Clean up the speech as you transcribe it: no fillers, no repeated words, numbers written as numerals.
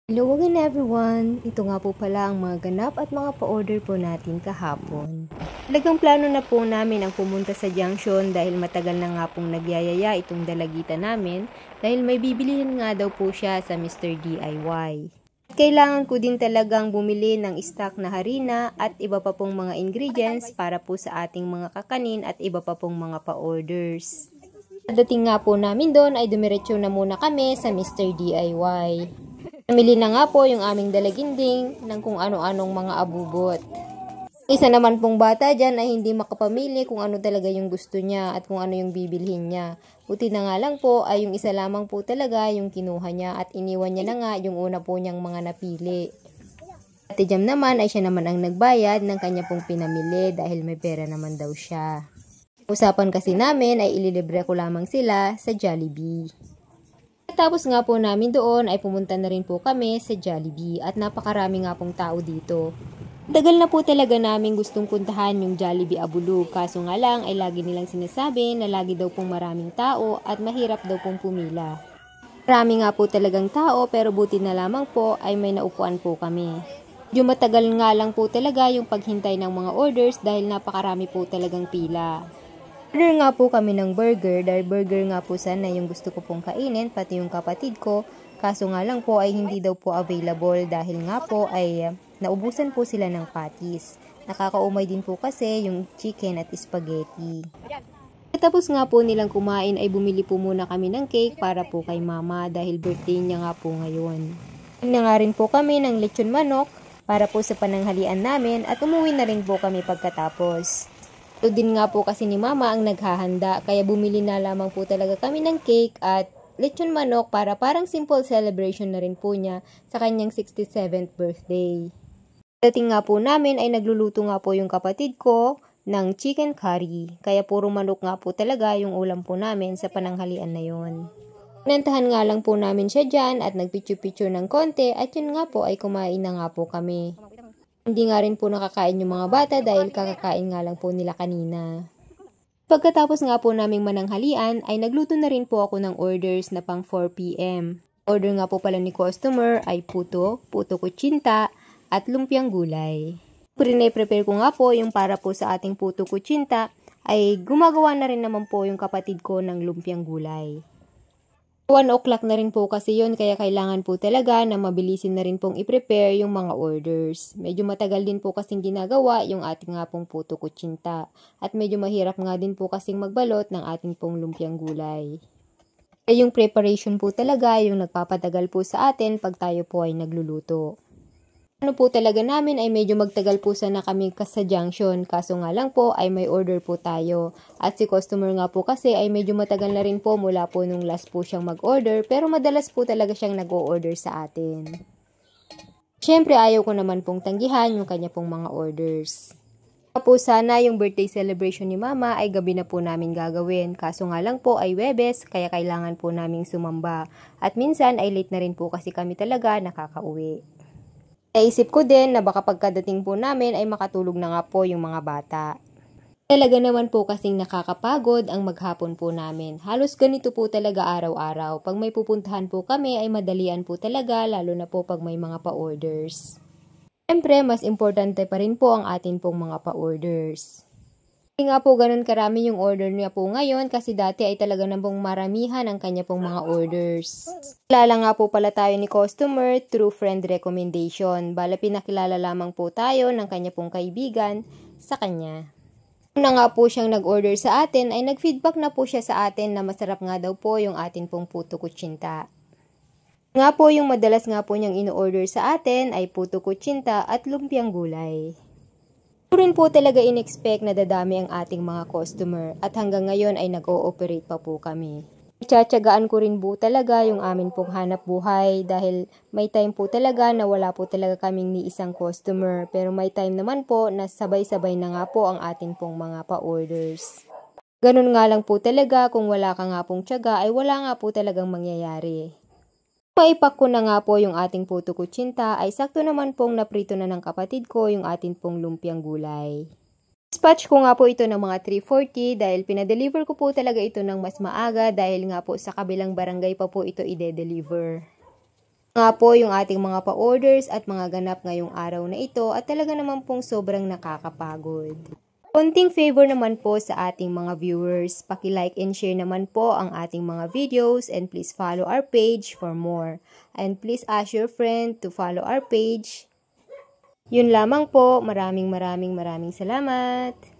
Hello again everyone! Ito nga po pala ang mga ganap at mga pa-order po natin kahapon. Talagang plano na po namin ang pumunta sa junction dahil matagal na nga pong nagyayaya itong dalagita namin dahil may bibilihin nga daw po siya sa Mr. DIY. Kailangan ko din talagang bumili ng stock na harina at iba pa pong mga ingredients para po sa ating mga kakanin at iba pa pong mga pa-orders. Pagdating nga po namin doon ay dumiretso na muna kami sa Mr. DIY. Namili na nga po yung aming dalaginding ng kung ano-anong mga abubot. Isa naman pong bata dyan ay hindi makapamili kung ano talaga yung gusto niya at kung ano yung bibilhin niya. Buti na nga lang po ay yung isa lamang po talaga yung kinuha niya at iniwan niya na nga yung una po niyang mga napili. Ate Jam naman ay siya naman ang nagbayad ng kanya pong pinamili dahil may pera naman daw siya. Usapan kasi namin ay ililibre ko lamang sila sa Jollibee. Tapos nga po namin doon ay pumunta na rin po kami sa Jollibee at napakarami nga pong tao dito. Tagal na po talaga namin gustong puntahan yung Jollibee Abulug, kaso nga lang ay lagi nilang sinasabi na lagi daw pong maraming tao at mahirap daw pong pumila. Marami nga po talagang tao pero buti na lamang po ay may naupuan po kami. Medyo matagal nga lang po talaga yung paghintay ng mga orders dahil napakarami po talagang pila. Order nga po kami ng burger dahil burger nga po sana yung gusto ko pong kainin pati yung kapatid ko. Kaso nga lang po ay hindi daw po available dahil nga po ay naubusan po sila ng patties. Nakakaumay din po kasi yung chicken at spaghetti. Tapos nga po nilang kumain ay bumili po muna kami ng cake para po kay mama dahil birthday niya nga po ngayon. Na nga rin po kami ng lechon manok para po sa pananghalian namin at umuwi na rin po kami pagkatapos. Ito din nga po kasi ni mama ang naghahanda kaya bumili na lamang po talaga kami ng cake at lechon manok para parang simple celebration na rin po niya sa kanyang 67th birthday. Dating nga po namin ay nagluluto nga po yung kapatid ko ng chicken curry kaya puro manok nga po talaga yung ulam po namin sa pananghalian na yon. Pinantahan nga lang po namin siya dyan at nagpicture-picture ng konti at yun nga po ay kumain na nga po kami. Hindi nga rin po nakakain yung mga bata dahil kakakain nga lang po nila kanina. Pagkatapos nga po naming mananghalian ay nagluto na rin po ako ng orders na pang 4 PM. Order nga po pala ni customer ay puto kutsinta at lumpiang gulay. Prepare ko nga po yung para po sa ating puto kutsinta ay gumagawa na rin naman po yung kapatid ko ng lumpiang gulay. 1 o'clock na rin po kasi yun kaya kailangan po talaga na mabilisin na rin pong i-prepare yung mga orders. Medyo matagal din po kasing ginagawa yung ating nga pong puto kutsinta at medyo mahirap nga din po kasing magbalot ng ating pong lumpiang gulay. Yung preparation po talaga yung nagpapatagal po sa atin pag tayo po ay nagluluto. Ano po talaga namin ay medyo magtagal po sana kami sa junction kaso nga lang po ay may order po tayo at si customer nga po kasi ay medyo matagal na rin po mula po nung last po siyang mag-order pero madalas po talaga siyang nag-o-order sa atin. Siyempre ayaw ko naman pong tanggihan yung kanya pong mga orders. Po sana yung birthday celebration ni mama ay gabi na po namin gagawin kaso nga lang po ay Webes kaya kailangan po naming sumamba at minsan ay late na rin po kasi kami talaga nakakauwi. Naisip ko din na baka pagkadating po namin ay makatulog na nga po yung mga bata. Talaga naman po kasing nakakapagod ang maghapon po namin. Halos ganito po talaga araw-araw. Pag may pupuntahan po kami ay madalian po talaga lalo na po pag may mga pa-orders. Siyempre, mas importante pa rin po ang atin pong mga pa-orders. Hindi nga po ganun karami yung order niya po ngayon kasi dati ay talaga na pong maramihan ang kanya pong mga orders. Kilala nga po pala tayo ni customer through friend recommendation. Bala pinakilala lamang po tayo ng kanya pong kaibigan sa kanya. Una nga po siyang nag-order sa atin ay nag-feedback na po siya sa atin na masarap nga daw po yung atin pong puto kutsinta. Nga po yung madalas nga po niyang ino-order sa atin ay puto kutsinta at lumpiang gulay. Rin po talaga in-expect na dadami ang ating mga customer at hanggang ngayon ay nag-ooperate pa po kami. Tsatsagaan ko rin po talaga yung amin pong hanap buhay dahil may time po talaga na wala po talaga kaming ni isang customer pero may time naman po na sabay-sabay na nga po ang ating pong mga pa-orders. Ganun nga lang po talaga kung wala ka nga pong tiyaga ay wala nga po talagang mangyayari. Maipak ko na nga po yung ating puto kutsinta ay sakto naman pong naprito na ng kapatid ko yung ating pong lumpiang gulay. Dispatch ko nga po ito ng mga 3:40 dahil pinadeliver ko po talaga ito ng mas maaga dahil nga po sa kabilang barangay pa po ito ide-deliver. Nga po yung ating mga pa-orders at mga ganap ngayong araw na ito at talaga naman pong sobrang nakakapagod. Konting favor naman po sa ating mga viewers, paki-like and share naman po ang ating mga videos and please follow our page for more. And please ask your friend to follow our page. Yun lamang po, maraming salamat!